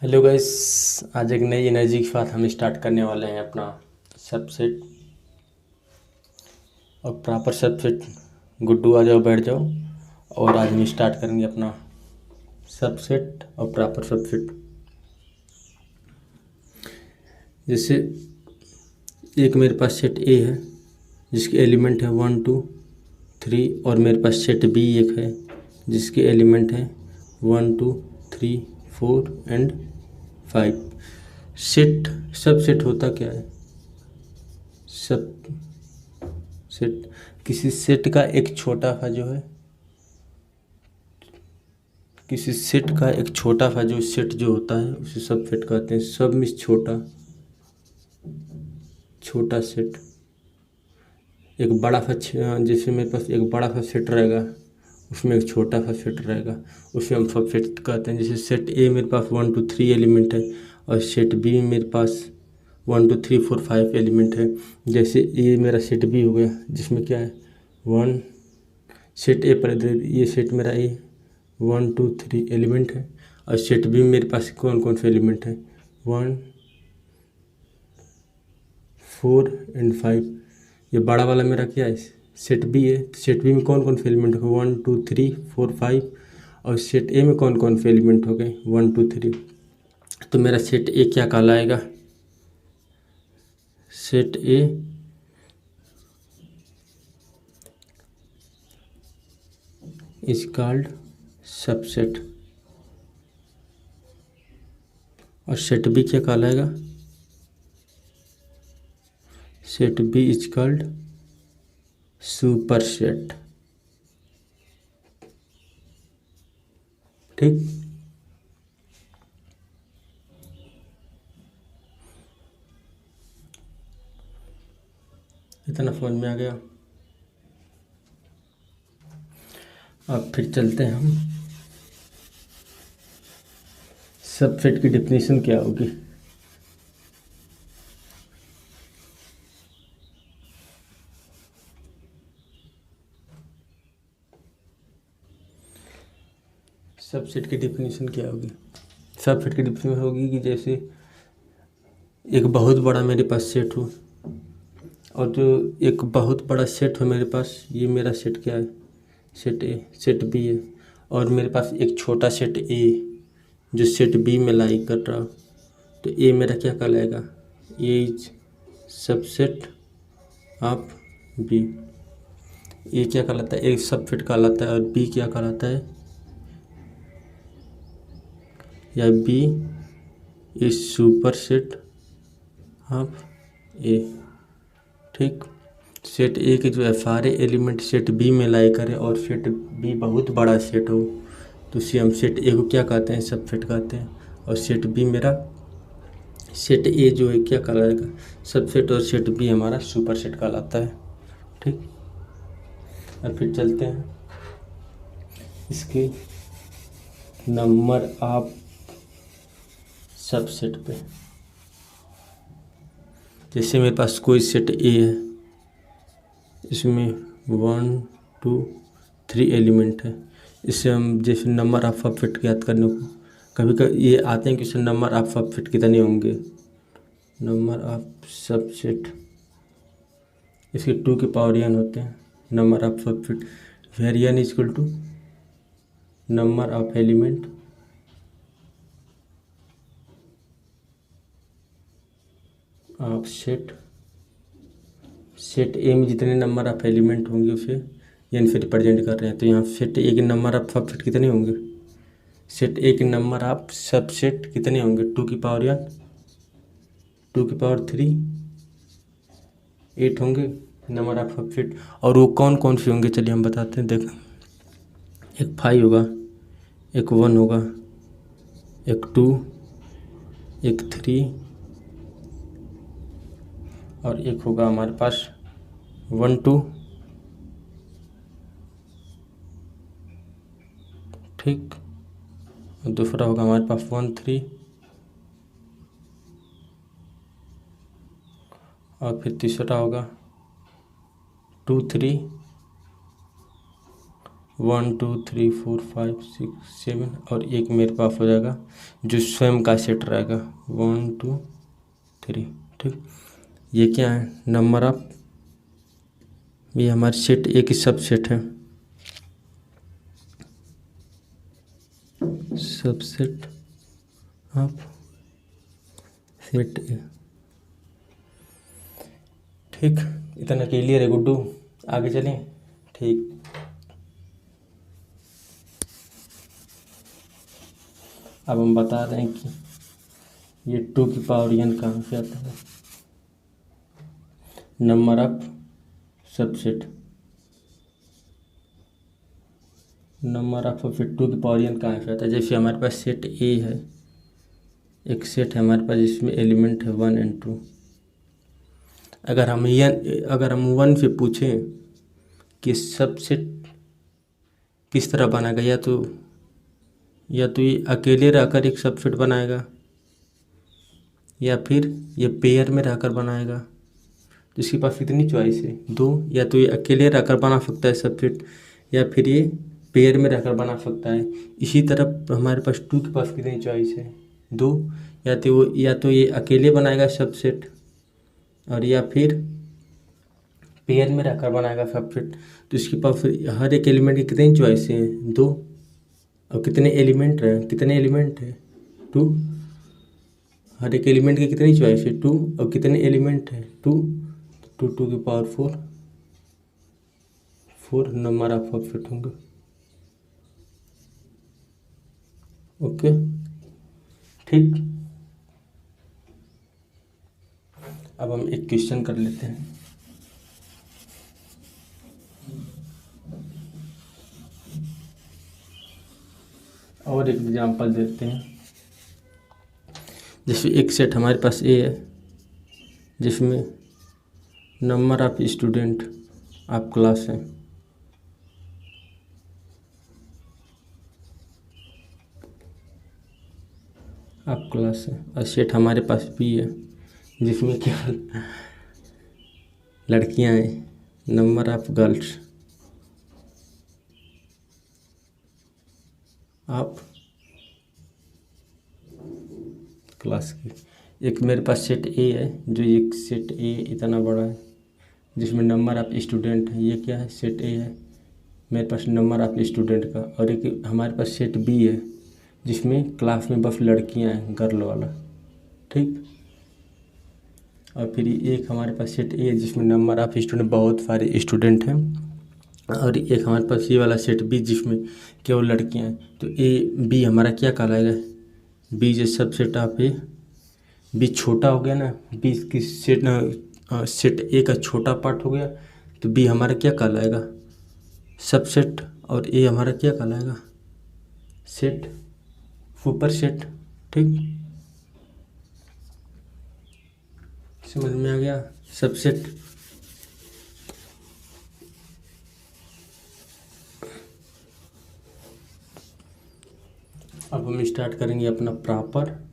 Hello guys. आज एक नई एनर्जी के साथ हम स्टार्ट करने वाले हैं अपना सबसेट और प्रॉपर सबसेट। गुड्डू आ जाओ, बैठ जाओ। और आज हम स्टार्ट करेंगे अपना सबसेट और प्रॉपर सबसेट। जैसे एक मेरे पास सेट ए है जिसके एलिमेंट है 1 2 3, और मेरे पास सेट बी एक है जिसके एलिमेंट है 1 2 3 4 एंड 5। सेट सब सेट होता क्या है? सब सेट किसी सेट का एक छोटा सा जो है, किसी सेट का एक छोटा सा जो सेट जो होता है उसे सब सेट कहते हैं। सब में छोटा छोटा सेट। एक बड़ा सा जैसे मेरे पास एक बड़ा सा सेट रहेगा, उसमें एक छोटा सा सेट रहेगा, उसे हम सब सेट कहते हैं। जैसे सेट ए मेरे पास 1 2 3 एलिमेंट है और सेट बी में मेरे पास 1 2 3 4 5 एलिमेंट है। जैसे ये मेरा सेट बी हो गया जिसमें क्या है 1, सेट ए पर ये सेट मेरा ए 1 2 3 एलिमेंट है, और सेट बी में मेरे पास कौन कौन से एलिमेंट है 1 4 एंड 5। ये बड़ा वाला मेरा क्या है सेट बी है। तो सेट बी में कौन कौन से एलिमेंट हो गए 1 2 3 4 5, और सेट ए में कौन कौन से एलिमेंट हो गए 1 2 3। तो मेरा सेट ए क्या कहलाएगा? Set A is called subset, और सेट बी क्या कहलाएगा? Set B is called superset. ठीक। इतना समझ में आ गया। अब फिर चलते हैं हम सबसेट की डेफिनेशन क्या होगी। सबसेट की डेफिनेशन क्या होगी? सबसेट की डेफिनेशन होगी कि जैसे एक बहुत बड़ा मेरे पास सेट हो, और जो एक बहुत बड़ा सेट हो मेरे पास, ये मेरा सेट क्या है सेट ए, सेट बी है, और मेरे पास एक छोटा सेट ए जो सेट बी में लाई कर रहा हो, तो ए मेरा क्या कहलाएगा? ए इज सबसेट ऑफ बी। ए क्या कहलाता है? ए सबसेट कहलाता है, और बी क्या कहलाता है? या बी इज सुपरसेट ऑफ ए। ठीक। सेट ए के जो है सारे एलिमेंट सेट बी में लाई करे और सेट बी बहुत बड़ा सेट हो, तो उसे हम सेट ए को क्या कहते हैं? सबसेट कहते हैं। और सेट बी मेरा, सेट ए जो है क्या कहलाएगा? सबसेट, और सेट बी हमारा सुपरसेट कहलाता है। ठीक। और फिर चलते हैं इसके नंबर ऑफ सबसेट पे। जैसे मेरे पास कोई सेट ए है, इसमें 1 2 3 एलिमेंट है। इससे हम जैसे नंबर ऑफ सबसेट याद करने को कभी कभी ये आते हैं कि इससे नंबर ऑफ सबसेट कितने होंगे। नंबर ऑफ सबसेट इसके 2 के पावर n होते हैं। Number of subset where n is equal to number of element of set. Set A में जितने नंबर ऑफ एलिमेंट होंगे उसे n से रिप्रेजेंट कर रहे हैं, तो यहाँ सेट ए के नंबर ऑफ सबसेट कितने होंगे? सेट ए के नंबर ऑफ सबसेट कितने होंगे? 2 की पावर n, 2 की पावर 3, 8 होंगे नंबर ऑफ सबसेट। और वो कौन कौन से होंगे चलिए हम बताते हैं। देख, एक 5 होगा, एक 1 होगा, एक 2, एक 3, और एक होगा हमारे पास 1 2। ठीक। और दूसरा होगा हमारे पास 1 3, और फिर तीसरा होगा 2 3, 1 2 3 4 5 6 7 और एक मेरे पास हो जाएगा जो स्वयं का सेट रहेगा 1 2 3। ठीक, ये क्या है, नंबर ऑफ, ये हमारे सेट ए की सबसेट है, सबसेट ऑफ सेट ए। ठीक, इतना क्लियर है गुड्डू, आगे चलें। ठीक, अब हम बता रहे हैं कि ये 2 की पावर n कहाँ से आता है, number of subset, number of फिर 2 की पावर n कहाँ से आता है। जैसे हमारे पास सेट ए है, एक सेट है हमारे पास जिसमें एलिमेंट है 1 और 2। अगर हम 1 से पूछें कि सबसेट किस तरह बनाएगा, या तो ये अकेले रहकर एक सबसेट बनाएगा या फिर ये पेयर में रहकर बनाएगा, तो इसके पास कितनी चॉइस है, 2। या तो ये अकेले रहकर बना सकता है सबसेट या फिर ये पेयर में रहकर बना सकता है। इसी तरह हमारे पास 2 के पास कितनी चॉइस है, 2। या तो ये अकेले बनाएगा सबसेट और या फिर पेयर में रहकर बनाएगा सबसेट। तो इसके पास हर एक एलिमेंट की कितनी चॉइस है, 2। और कितने एलिमेंट है, 2। हर एक एलिमेंट की कितनी चॉइस है, 2। और कितने एलिमेंट है, 2। 2 की पावर 4 नंबर ऑफ सबसेट होंगे। ओके, ठीक। अब हम एक क्वेश्चन कर लेते हैं। और एक एग्जांपल देते हैं। जैसे एक सेट हमारे पास ए है जिसमें number of student of class है, ऑफ क्लास है। और सेट हमारे पास बी है जिसमें क्या लड़कियां हैं, number of girls of class की। एक मेरे पास सेट ए है, जो एक सेट ए इतना बड़ा है जिसमें नंबर ऑफ स्टूडेंट है, ये क्या है, सेट ए है मेरे पास नंबर ऑफ स्टूडेंट का। और एक हमारे पास सेट बी है जिसमें क्लास में बस लड़कियां हैं, गर्ल वाला। ठीक, और फिर एक हमारे पास सेट ए है जिसमें नंबर ऑफ स्टूडेंट बहुत सारे स्टूडेंट हैं। और एक हमारे पास ये वाला सेट बी जिसमें केवल लड़कियां हैं। तो ए बी हमारा क्या कहलाएगा, बी जो सबसेट ऑफ ए। बी छोटा हो गया ना, बी की सेट ए का छोटा पार्ट हो गया, तो बी हमारा क्या कहलाएगा, सबसेट। और ए हमारा क्या कहलाएगा, सेट, सुपर सेट। ठीक, समझ में आ गया, सबसेट। अब हम स्टार्ट करेंगे अपना प्रॉपर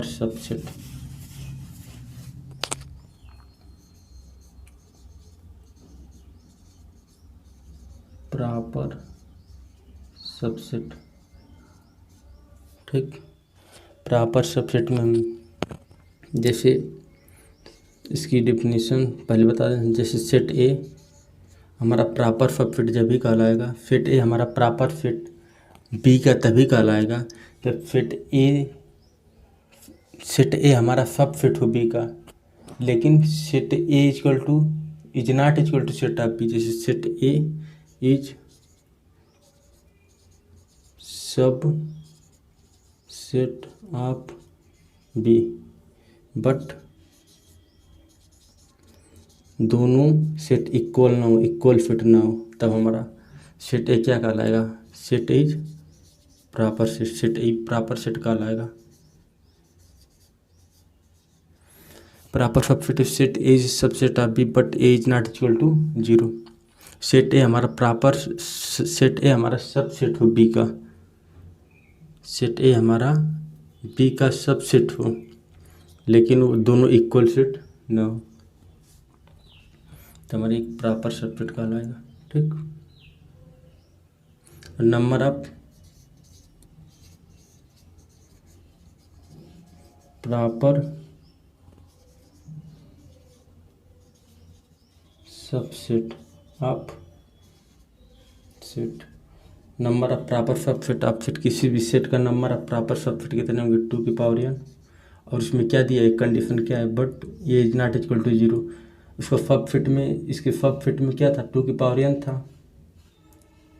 सबसेट। Proper subset. ठीक, प्रॉपर सबसेट में हम जैसे इसकी डेफिनेशन पहले बता दें। जैसे सेट ए हमारा प्रॉपर सबसेट जब भी कहलाएगा, सेट ए हमारा प्रॉपर सेट बी का तभी कहलाएगा जब सेट ए हमारा सबसेट हो बी का, लेकिन set A is not equal to set of B. जैसे set A is subset of B, but दोनों सेट इक्वल ना हो, इक्वल फिट ना हो, तब हमारा सेट ए क्या कहलाएगा, set is proper set, set A proper set कहलाएगा। Proper subset set A is subset of B but A is not equal to 0। Set A हमारा सेट ए हमारा सबसेट हो बी का, सेट ए हमारा B का subset हो, लेकिन वो दोनों इक्वल सेट ना हो। तो हमारी एक प्रॉपर सबसेट कहलाएगा। ठीक, number of proper subset of set, number of proper subset of set, किसी भी सेट का नंबर ऑफ प्रॉपर सबसेट कितने होंगे 2n। और इसमें क्या दिया है, कंडीशन क्या है, बट ये इज नॉट इक्वल टू 0। इसको सबसेट में, इसके सबसेट में क्या था 2n था,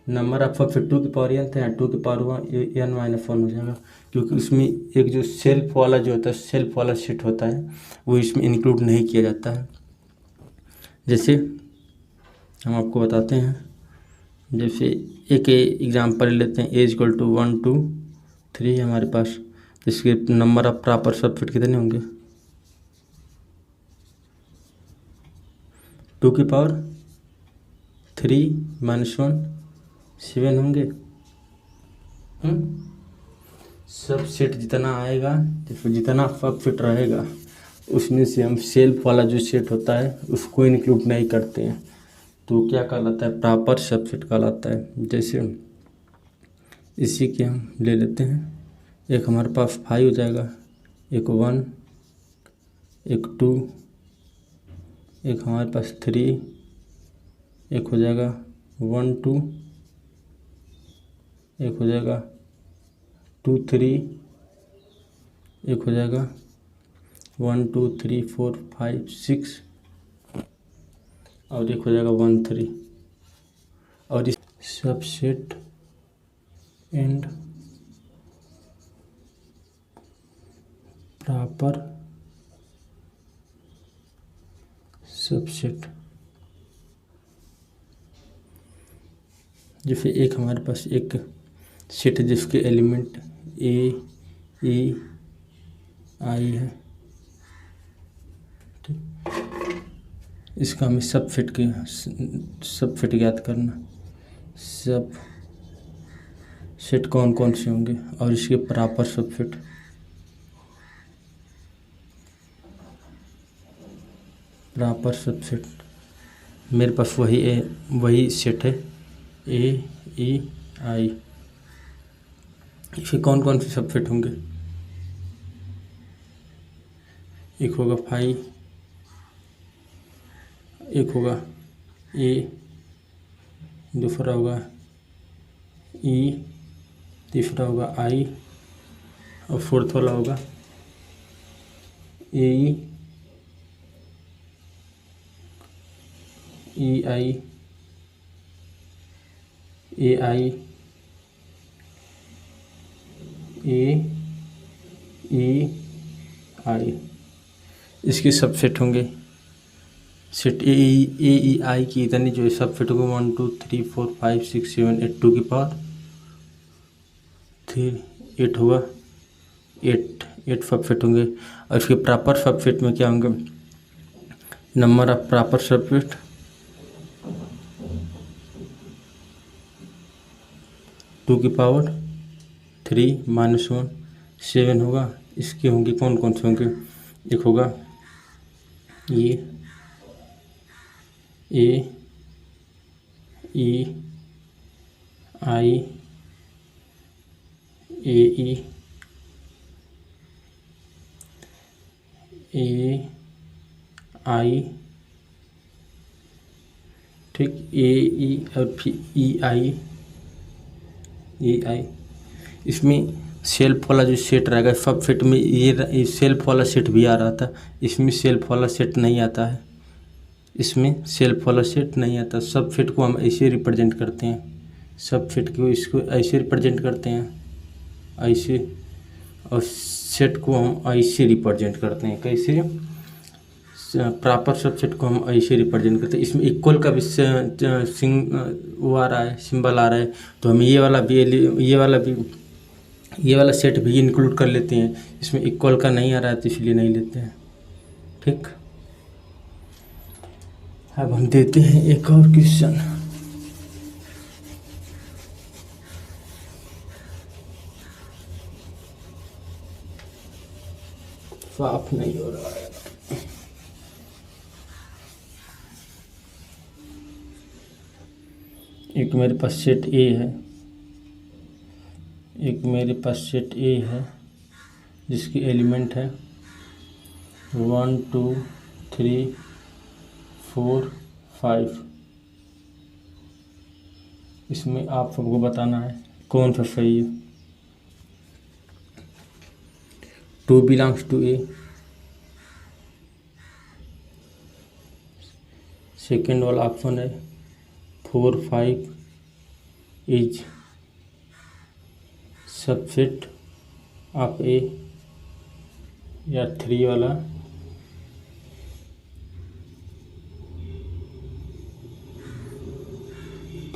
नंबर ऑफ सबसेट 2n था, 2n-1 हो जाएगा, क्योंकि उसमें एक जो सेल्फ वाला जो होता है, सेल्फ वाला सेट होता है वो इसमें इंक्लूड नहीं किया जाता है। जैसे हम आपको बताते हैं, जैसे एक एग्जांपल लेते हैं, एज इक्वल टू 1 2 3 है हमारे पास, तो इसके नंबर ऑफ प्रॉपर सबसेट कितने होंगे 2^3 - 1 7 होंगे। सबसेट जितना आएगा, तो जितना सबसेट रहेगा उसमें से हम सेल्फ वाला जो सेट होता है उसको इंक्लूड नहीं करते हैं, तो क्या कहलाता है, प्रॉपर सबसेट कहलाता है। जैसे इसी के हम ले लेते हैं, एक हमारे पास 5 हो जाएगा, एक 1, एक 2, एक हमारे पास 3, एक हो जाएगा 1 2, एक हो जाएगा 2 3, एक हो जाएगा 1 2 3 4 5 6, और एक हो जाएगा 1 3। और इस सबसेट एंड प्रॉपर सबसेट, जैसे एक हमारे पास एक सेट है जिसके एलिमेंट ए ई आई है, इसका हमें सबसेट ज्ञात करना, सब सेट कौन कौन से होंगे और इसके प्रॉपर सबसेट। प्रॉपर सबसेट मेरे पास वही सेट है ए ई आई, इसके कौन कौन से सबसेट होंगे, एक होगा 5, एक होगा ए, दूसरा होगा ई, तीसरा होगा आई, और फोर्थ वाला होगा ए ई आई, ए आई, ए ई आई, इसके सबसेट होंगे। सेट ए ई आई की इतनी जो है सबसेट होंगे 1 2 3 4 5 6 7 8, 2^3 8 होगा, 8 सबसेट होंगे। और इसके प्रॉपर सबसेट में क्या होंगे, नंबर ऑफ प्रॉपर सबसेट 2^3 - 1 7 होगा। इसके होंगे कौन कौन से होंगे, एक होगा ये ए ई आई, ए ई ए आई, ठीक, ए ई और फिर ई आई, ए आई। इसमें सेल्फ वाला जो सेट रहेगा सबसेट में, ये सेल्फ वाला सेट भी आ रहा था, इसमें सेल्फ वाला सेट नहीं आता है, इसमें सेल्फ वाला सेट नहीं आता। सबसेट को हम ऐसे रिप्रेजेंट करते हैं, सबसेट को इसको ऐसे रिप्रेजेंट करते हैं, ऐसे, और सेट को हम ऐसे रिप्रेजेंट करते हैं, कैसे, प्रॉपर सबसेट को हम ऐसे रिप्रेजेंट करते हैं। इसमें इक्वल का भी वो आ रहा है, सिंबल आ रहा है, तो हम ये वाला सेट भी इंक्लूड कर लेते हैं। इसमें इक्वल का नहीं आ रहा है तो इसलिए नहीं लेते हैं। ठीक, अब हम देते हैं एक और क्वेश्चन। साफ नहीं हो रहा है। एक मेरे पास सेट ए है, एक मेरे पास सेट ए है जिसकी एलिमेंट है 1 2 3 4 5। इसमें आप सबको बताना है कौन सा सही है। 2 बिलोंग्स टू ए, सेकेंड वाला ऑप्शन है 4 5 इज सबसेट ऑफ ए, या 3 वाला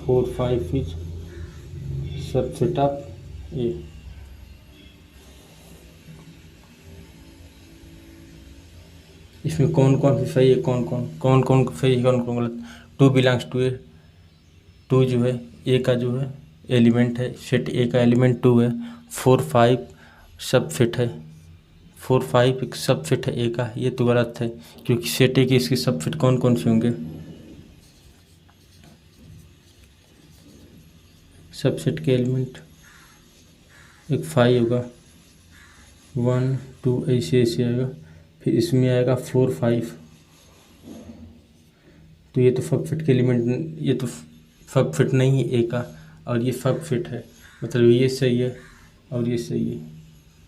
4 5 इज सबसेट ऑफ ए। इसमें कौन कौन सी सही है, कौन कौन सही है, कौन कौन गलत। 2 बिलोंग्स टू ए, 2 जो है ए का जो है एलिमेंट है, सेट ए का एलिमेंट 2 है। 4 5 सबसेट है, 4 5 एक सबसेट है ए का, ये तो गलत है क्योंकि सेट ए के इसके सबसेट कौन कौन से होंगे। सबसेट के एलिमेंट एक 5 होगा, 1 2 ऐसे ऐसे आएगा, फिर इसमें आएगा 4 5। तो ये तो सबसेट के एलिमेंट, ये तो सबसेट नहीं है ए का, और ये सबसेट है, मतलब ये सही है और ये सही है।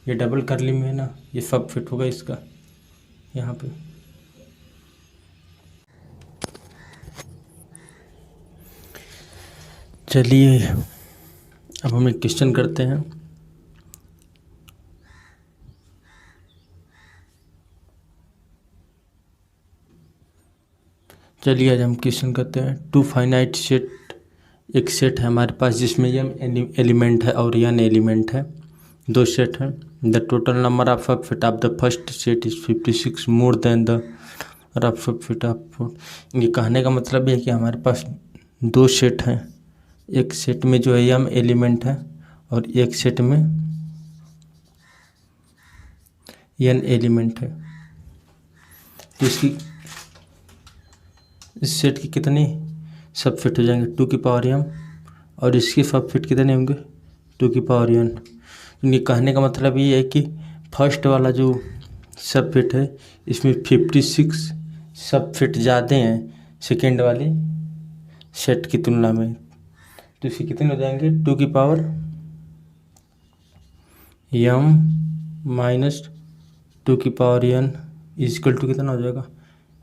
ये डबल करली में है ना, ये सबसेट होगा इसका यहाँ पे। चलिए अब हम एक क्वेश्चन करते हैं। चलिए आज हम क्वेश्चन करते हैं। 2 फाइनाइट सेट, एक सेट है हमारे पास जिसमें m एलिमेंट है और n एलिमेंट है, 2 सेट हैं। The total number of subset of the first set is 56 more than the number of subset of. ये कहने का मतलब है कि हमारे पास 2 सेट हैं, एक सेट में जो है m एलिमेंट है और एक सेट में n एलिमेंट है। तो इस सेट की कितने सबसेट हो जाएंगे 2 की पावर m, और इसके सबसेट कितने होंगे 2 की पावर n। ये कहने का मतलब ये है कि फर्स्ट वाला जो सबसेट है इसमें 56 सबसेट ज़्यादा हैं सेकेंड वाले सेट की तुलना में। तो इसके कितने हो जाएंगे 2 की पावर m माइनस 2 की पावर n इजिकल टू कितना हो जाएगा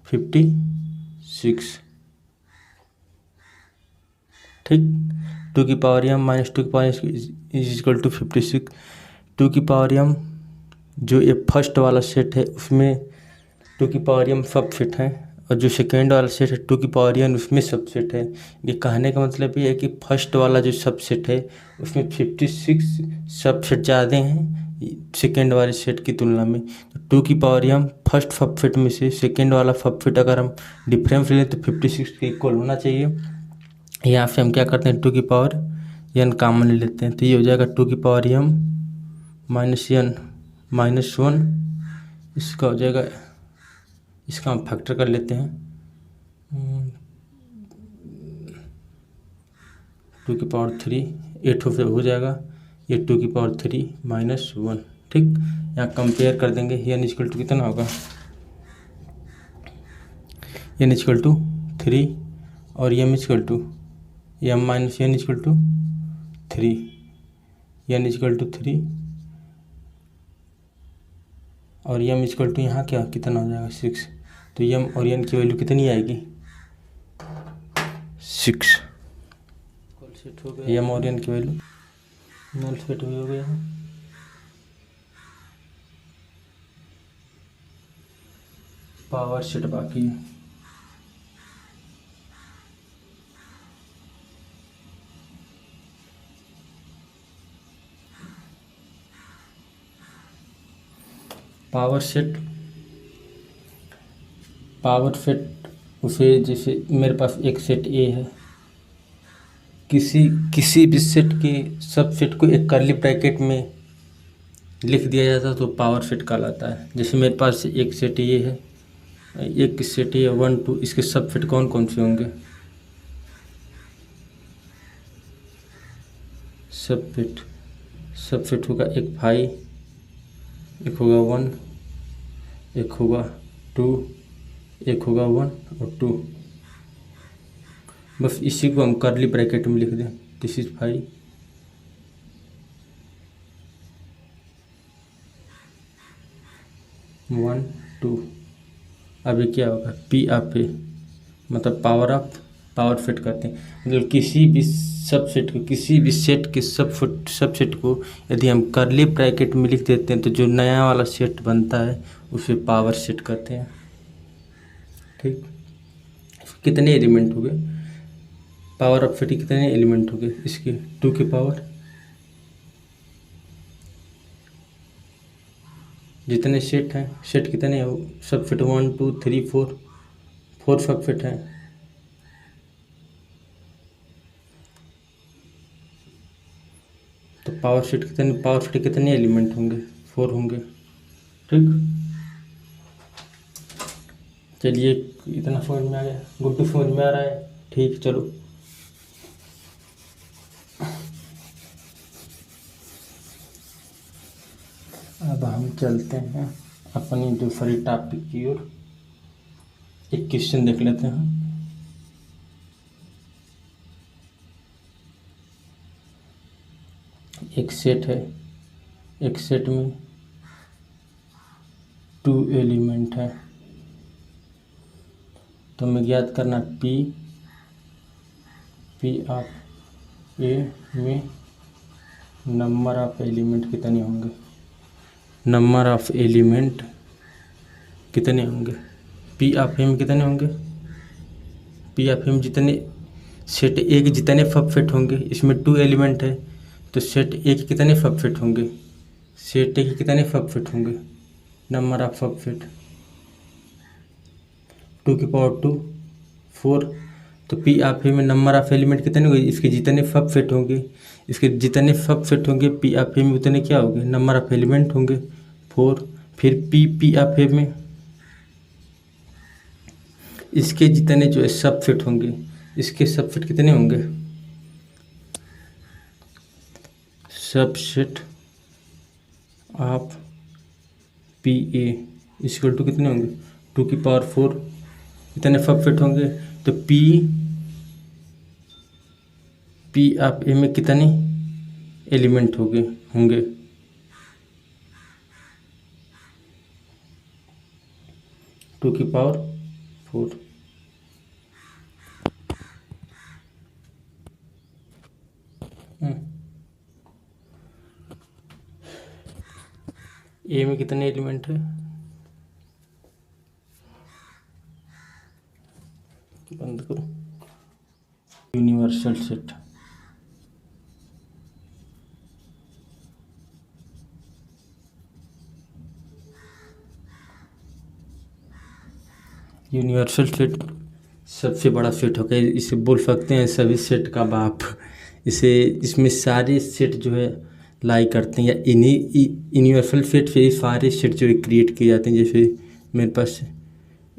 56। ठीक, 2 की पावर m माइनस 2 की पावर इजिकल टू 56। 2 की पावर m जो ये फर्स्ट वाला सेट है उसमें 2 की पावर m सबसेट है, और जो सेकेंड वाला सेट है 2 की पावर n उसमें सबसेट है। ये कहने का मतलब ये है कि फर्स्ट वाला जो सबसेट है उसमें 56 सबसेट ज़्यादा हैं सेकेंड वाले सेट की तुलना में। तो 2 की पावर m फर्स्ट सबसेट में से सेकेंड वाला सबसेट अगर हम डिफरेंस लें तो 56 के इक्वल होना चाहिए। यहाँ से हम क्या करते हैं 2 की पावर n कॉमन ले लेते हैं, तो ये हो जाएगा 2 की power m minus n minus 1, इसका हो जाएगा, इसका हम फैक्टर कर लेते हैं 2 की पावर 3, 8 हो जाएगा, ये 2 की पावर 3 माइनस 1। ठीक, यहाँ कंपेयर कर देंगे, n इक्वल टू कितना होगा n इक्वल टू 3 और m equal to m minus n equal to 3, n equal to 3 और m इक्वल टू यहाँ क्या कितना हो जाएगा 6। तो m और n की वैल्यू कितनी आएगी 6। m और n की वैल्यू नल सेट हो गया। पावर सेट बाकी है। पावर सेट उसे, जैसे मेरे पास एक सेट ए है, किसी भी सेट के सब सेट को एक कर्ली ब्रैकेट में लिख दिया जाता तो पावर सेट कहलाता है। जैसे मेरे पास एक सेट ए है, एक सेट ए 1 2, इसके सब सेट कौन कौन से होंगे सब फिट होगा, एक 5, एक होगा 1, एक होगा 2, एक होगा 1 और 2। बस इसी को हम कर्ली ब्रैकेट में लिख दें, दिस इज 5, 1 2। अब ये क्या होगा, पी ऑफ ए, मतलब पावर फिट करते हैं। मतलब किसी भी सबसेट को, किसी भी सेट के सबसेट को यदि हम कर्ली ब्रैकेट में लिख देते हैं तो जो नया वाला सेट बनता है उसे पावर सेट करते हैं। ठीक, कितने एलिमेंट हो गए, पावर ऑफ फिट कितने एलिमेंट हो गए इसके, 2 की पावर, जितने सेट हैं, सेट कितने हैं सब फिट, 1 2 3 4, 4 सब फिट हैं। तो पावर फिट कितने एलिमेंट होंगे, 4 होंगे। ठीक, चलिए इतना समझ में आ गया, गुड्डू समझ में आ रहा है। ठीक, चलो अब हम चलते हैं अपनी दूसरी टॉपिक की ओर। एक क्वेश्चन देख लेते हैं। एक सेट है, एक सेट में 2 एलिमेंट है, तो हमें ज्ञात करना पी ऑफ ए में नंबर ऑफ एलिमेंट कितने होंगे, नंबर ऑफ एलिमेंट कितने होंगे, पी ऑफ ए में कितने होंगे, पी ऑफ ए में जितने सेट ए के जितने सब फिट होंगे, इसमें 2 एलिमेंट है तो सेट ए के कितने सब फिट होंगे, सेट ए के कितने सब फिट होंगे, नंबर ऑफ सब फिट 2 की पावर 2 4। तो पी ऑफ ए में नंबर ऑफ एलिमेंट कितने होंगे, इसके जितने सब फिट होंगे, इसके जितने सब फिट होंगे पी ऑफ ए में उतने क्या होंगे, नंबर ऑफ एलिमेंट होंगे 4। फिर पी ऑफ ए में इसके जितने जो है सब फिट होंगे, इसके सब फिट कितने होंगे, subset of P A equal to कितने होंगे, 2 की पावर 4, कितने सब फिट होंगे। तो पी ऑफ ए में कितने एलिमेंट होंगे 2 की पावर 4। ए में कितने एलिमेंट है, बंद करो, यूनिवर्सल सेट, यूनिवर्सल सेट सबसे बड़ा सेट होगा, इसे बोल सकते हैं सभी सेट का बाप। इसमें सारे सेट जो है लाई करते हैं, या इन्हीं यूनिवर्सल सेट से ही सारे सेट जो है क्रिएट किए जाते हैं। जैसे मेरे पास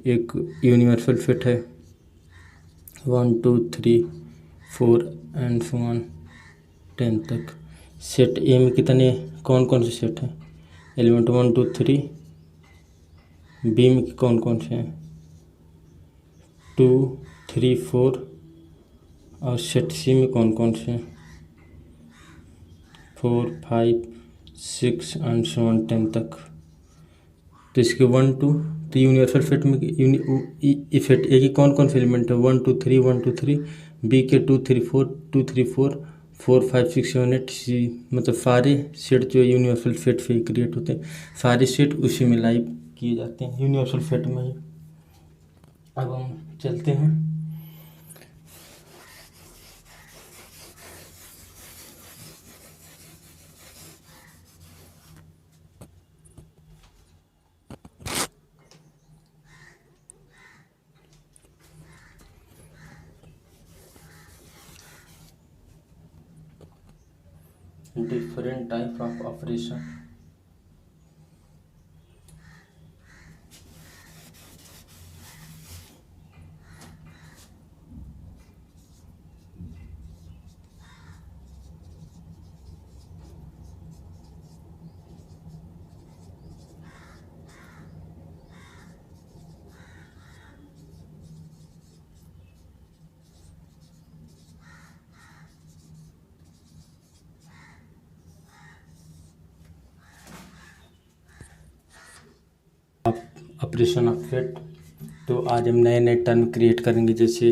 एक यूनिवर्सल सेट है 1 2 3 4 एंड सो ऑन 10 तक। सेट ए में कितने कौन कौन से सेट हैं, एलिमेंट 1 2 3। बी में कौन कौन से हैं, 2 3 4। और सेट सी में कौन कौन से हैं, 4 5 6 एंड सो ऑन 10 तक। तो इसके 1 2 तो यूनिवर्सल सेट में सेट ए की कौन कौन से एलिमेंट है, 1 2 3 1 2 3। बी के 2 3 4 2 3 4 4 5 6 7 8 सी, मतलब सारे सेट जो यूनिवर्सल सेट से क्रिएट होते हैं, सारे सेट उसी में लाइव किए जाते हैं यूनिवर्सल सेट में ही। अब हम चलते हैं different type of operation. Operation of set. तो आज हम नए नए टर्म क्रिएट करेंगे। जैसे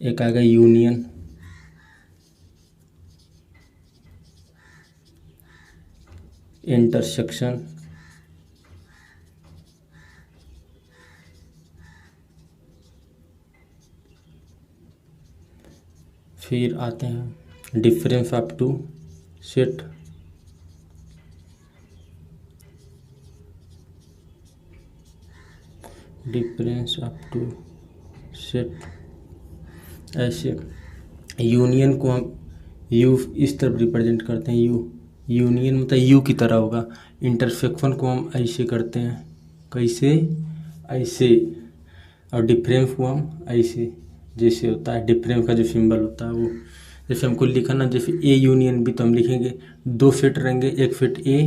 एक आएगा यूनियन, इंटरसेक्शन, फिर आते हैं difference of two set, difference of two set. ऐसे यूनियन को हम यू इस तरफ रिप्रेजेंट करते हैं, यू यूनियन मतलब यू की तरह होगा। इंटरसेक्शन को हम ऐसे करते हैं, कैसे, ऐसे। और डिफरेंस को हम ऐसे, जैसे होता है डिफरेंस का जो सिंबल होता है वो। जैसे हमको लिखा ना, जैसे ए यूनियन बी, तो हम लिखेंगे दो सेट रहेंगे, एक सेट ए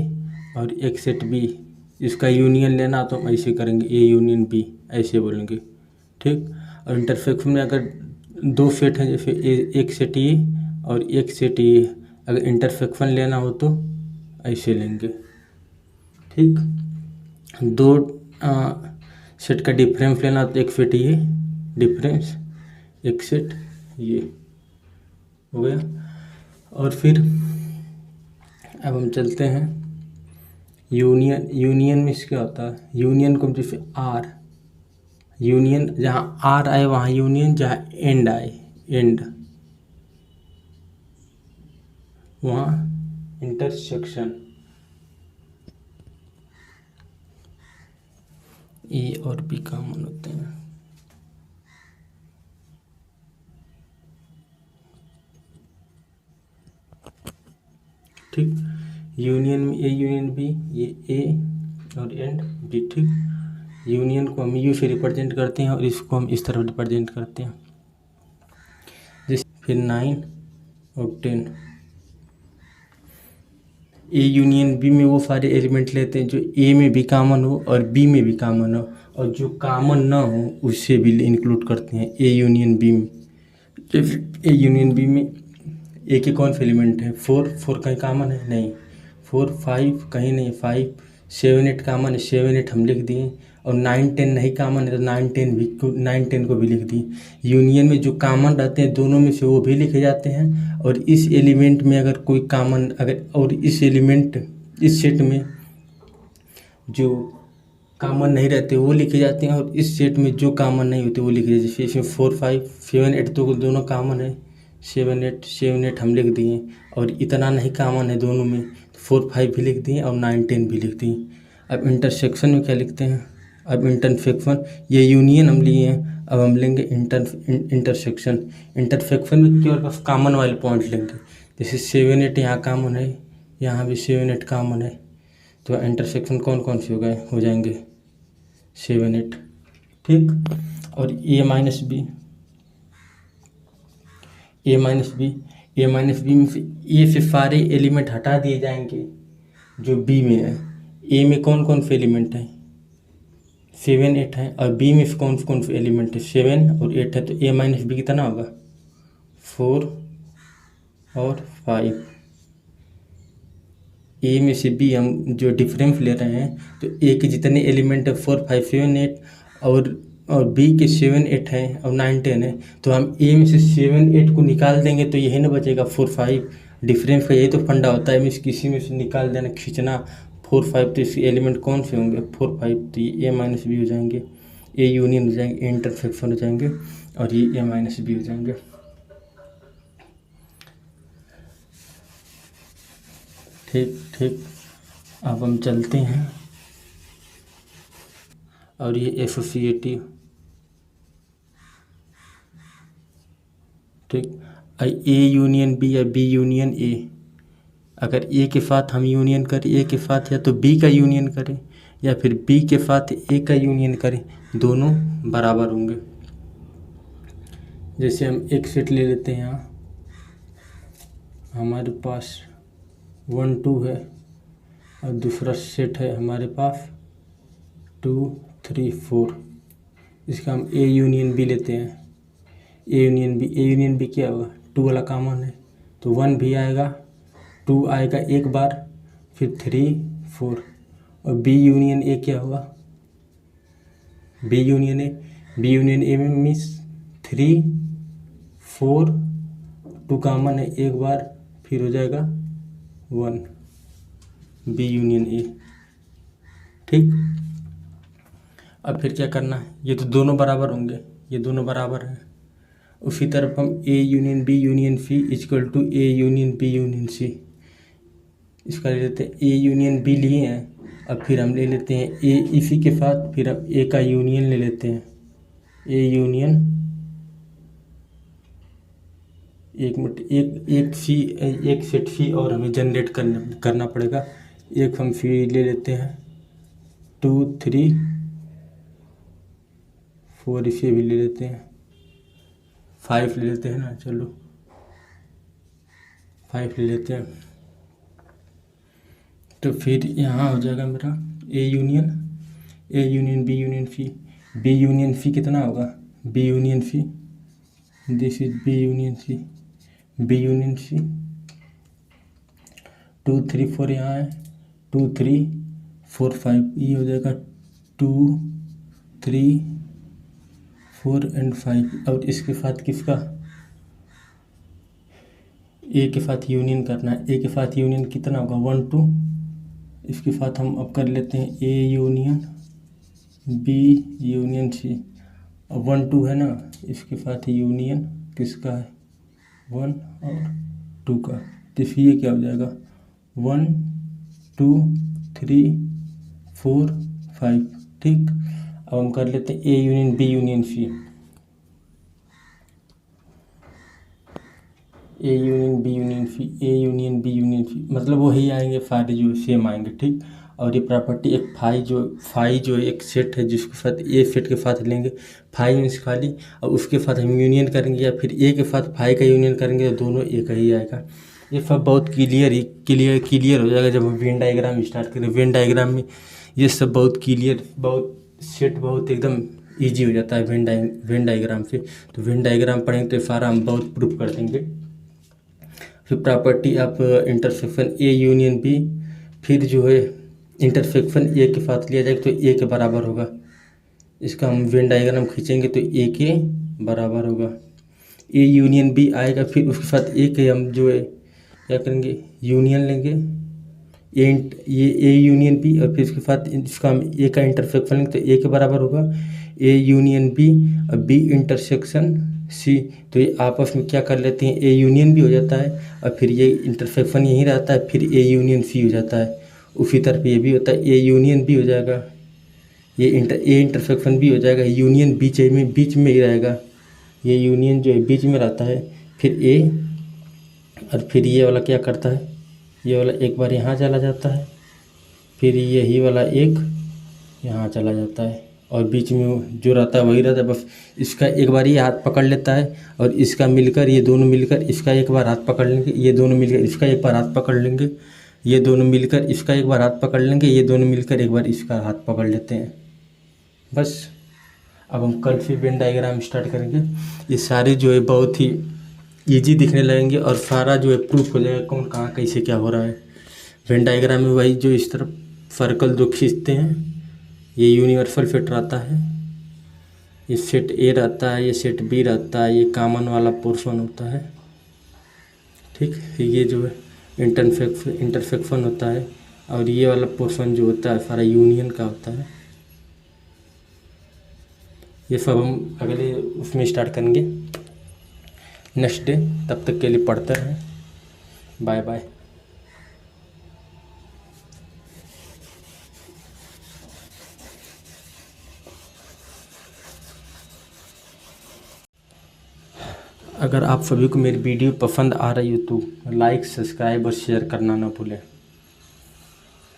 और एक सेट बी। इसका यूनियन लेना तो हम ऐसे करेंगे, ए यूनियन बी, ऐसे बोलेंगे, ठीक। और इंटरसेक्शन में अगर दो सेट हैं, जैसे एक सेट ए और एक सेट ए, अगर इंटरसेक्शन लेना हो तो ऐसे लेंगे, ठीक। दो सेट का डिफरेंस लेना तो एक सेट ये डिफरेंस, एक सेट ये हो गया। और फिर अब हम चलते हैं यूनियन। यूनियन में क्या होता है, यूनियन को जैसे आर, यूनियन जहाँ आर आए वहाँ यूनियन, जहाँ एंड आए एंड वहाँ इंटरसेक्शन। ए और बी कॉमन होते हैं, ठीक। यूनियन में ए यूनियन बी, ये ए और एंड बी, ठीक। यूनियन को हम यू से रिप्रेजेंट करते हैं और इसको हम इस तरफ रिप्रेजेंट करते हैं। जैसे फिर 9 और 10, ए यूनियन बी में वो सारे एलिमेंट लेते हैं जो ए में भी कॉमन हो और बी में भी कॉमन हो, और जो कॉमन ना हो उससे भी इंक्लूड करते हैं ए यूनियन बी में। जैसे ए यूनियन बी में ए के कौन से एलिमेंट है, 4 कहीं कॉमन है नहीं, 4 5 कहीं नहीं, 5 7 8 कॉमन है, 7 8 हम लिख दिए। और 9 10 नहीं कॉमन है तो 9 10 को भी लिख दिए। यूनियन में जो कॉमन रहते हैं दोनों में से वो भी लिखे जाते हैं, और इस एलिमेंट में अगर कोई कॉमन, अगर और इस एलिमेंट इस सेट में जो कॉमन नहीं रहते वो लिखे जाते हैं, और इस सेट में जो कॉमन नहीं होते वो लिखे जाते हैं। जैसे इसमें 4 5 7 8 तो दोनों कॉमन है, 7 8 हम लिख दिए। और इतना नहीं कॉमन है दोनों में, 4 5 भी लिख दिए और 9 10 भी लिख दिए। अब इंटरसेक्शन में क्या लिखते हैं, अब इंटरसेक्शन, ये यूनियन हम लिए हैं, अब हम लेंगे इंटरसेक्शन। इंटरसेक्शन में केवल बस कॉमन वाले पॉइंट लेंगे। जैसे 7 8 यहाँ कॉमन है, यहाँ भी 7 8 कॉमन है, तो इंटरसेक्शन कौन कौन से हो जाएंगे, 7 8, ठीक। और ए माइनस बी, ए माइनस बी में से ए से सारे एलिमेंट हटा दिए जाएंगे जो बी में है। ए में कौन कौन से एलिमेंट हैं, 7 8 है, और बी में कौन कौन से एलिमेंट है, 7 और 8 है। तो ए माइनस बी कितना होगा, 4 और 5। ए में से बी हम जो डिफरेंस ले रहे हैं, तो ए के जितने एलिमेंट है 4 5 7 8, और बी के 7 8 है और 9 10 है, तो हम ए में से 7 8 को निकाल देंगे तो यही ना बचेगा 4 5। डिफरेंस का यही तो फंडा होता है, किसी में से निकाल देना, खींचना 4 5। तो इसके एलिमेंट कौन से होंगे, 4 5, तो ये ए माइनस बी हो जाएंगे, ए यूनियन हो जाएंगे, ए इंटरसेक्शन हो जाएंगे, और ये ए माइनस बी हो जाएंगे, ठीक ठीक। अब हम चलते हैं, और ये एसोसिएटिव, ठीक। ए यूनियन बी या बी यूनियन ए, अगर ए के साथ हम यूनियन करें, ए के साथ या तो बी का यूनियन करें या फिर बी के साथ ए का यूनियन करें, दोनों बराबर होंगे। जैसे हम एक सेट ले लेते हैं, यहाँ हमारे पास 1 2 है, और दूसरा सेट है हमारे पास 2 3 4। इसका हम ए यूनियन बी लेते हैं, ए यूनियन बी क्या होगा, 2 वाला कॉमन है तो 1 भी आएगा, 2 आएगा एक बार, फिर 3 4। और बी यूनियन ए क्या होगा, बी यूनियन ए में मीन्स 3 4 2 कॉमन है एक बार, फिर हो जाएगा 1 बी यूनियन ए। ठीक, अब फिर क्या करना है, ये तो दोनों बराबर होंगे, ये दोनों बराबर हैं। उसी तरफ हम A union B union C equal to A union B union C, इसका ले लेते हैं। ए यूनियन बी लिए हैं, अब फिर हम ले लेते हैं ए, इसी के साथ फिर हम ए का यूनियन ले लेते हैं। ए यूनियन एक सेट सी और हमें जनरेट करना पड़ेगा। एक हम सी ले लेते हैं, 2 3 4 इसे भी ले लेते हैं, 5 ले लेते हैं ना, चलो 5 ले लेते हैं। तो फिर यहाँ हो जाएगा मेरा A union B union C कितना होगा, B union C, this is B union C 2 3 4 यहाँ है, 2 3 4 5, ये हो जाएगा 2 3 4 एंड 5। और इसके साथ किसका, ए के साथ यूनियन करना है। ए के साथ यूनियन कितना होगा, 1 2, इसके साथ हम अब कर लेते हैं A union B union C. अब 1 2 है ना, इसके साथ यूनियन किसका है, 1 और 2 का, तो ये क्या हो जाएगा 1 2 3 4 5। ठीक, अब हम कर लेते हैं A union B union C. A union B union C मतलब वही आएंगे, सारे जो सेम आएंगे। ठीक, और ये प्रॉपर्टी एक फाई जो एक सेट है जिसके साथ ए सेट के साथ लेंगे, फाई मीन्स खाली, और उसके साथ हम यूनियन करेंगे या फिर ए के साथ फाई का यूनियन करेंगे तो दोनों ए का ही आएगा। ये सब बहुत क्लियर हो जाएगा जब हम वेन डायग्राम स्टार्ट करें। वेन डायग्राम में ये सब बहुत क्लियर, बहुत सेट बहुत एकदम ईजी हो जाता है वेन डायग्राम से। तो वेन डायग्राम पढ़ेंगे तो सारा हम बहुत प्रूफ कर देंगे। फिर property of intersection A union B, फिर जो है इंटरसेक्शन ए के साथ लिया जाएगा तो ए के बराबर होगा। इसका हम वेन डायग्राम खींचेंगे तो ए के बराबर होगा। ए यूनियन बी आएगा, फिर उसके साथ ए के हम जो है क्या करेंगे, यूनियन लेंगे, ये ए यूनियन बी, और फिर इसके साथ इसका हम ए का इंटरसेक्शन लेंगे तो ए के बराबर होगा ए यूनियन बी और बी इंटरसेक्शन सी। तो ये आपस में क्या कर लेते हैं, ए यूनियन भी हो जाता है और फिर ये इंटरसेक्शन यहीं रहता है, फिर ए यूनियन सी हो जाता है। उसी तरफ ये भी होता है, ए यूनियन भी हो जाएगा, ये ए इंटरसेक्शन भी हो जाएगा, यूनियन बीच में ही रहेगा, ये यूनियन जो है बीच में रहता है, फिर ए, और फिर ये वाला क्या करता है, ये वाला एक बार यहाँ चला जाता है, फिर यही वाला एक यहाँ चला जाता है, और बीच में जो रहता है वही रहता है। बस इसका एक बार ये हाथ पकड़ लेता है और इसका मिलकर, ये दोनों मिलकर इसका एक बार हाथ पकड़ लेंगे, ये दोनों मिलकर इसका एक बार हाथ पकड़ लेंगे, ये दोनों मिलकर इसका एक बार हाथ पकड़ लेंगे, ये दोनों मिलकर एक बार इसका हाथ पकड़ लेते हैं। बस अब हम कल फिर वेन डायग्राम स्टार्ट करेंगे। ये सारे जो है बहुत ही ईजी दिखने लगेंगे और सारा जो है प्रूफ हो जाएगा कौन कहाँ कैसे क्या हो रहा है। वेन डायग्राम में वही जो इस तरफ सर्कल जो खींचते हैं, ये यूनिवर्सल सेट रहता है, ये सेट ए रहता है, ये सेट बी रहता है, ये कॉमन वाला पोर्शन होता है। ठीक, ये जो है इंटरसेक्शन होता है, और ये वाला पोर्शन जो होता है सारा यूनियन का होता है। ये सब हम अगले उसमें स्टार्ट करेंगे नेक्स्ट डे। तब तक के लिए पढ़ते रहें, बाय बाय। अगर आप सभी को मेरी वीडियो पसंद आ रही हो तो लाइक, सब्सक्राइब और शेयर करना ना भूलें।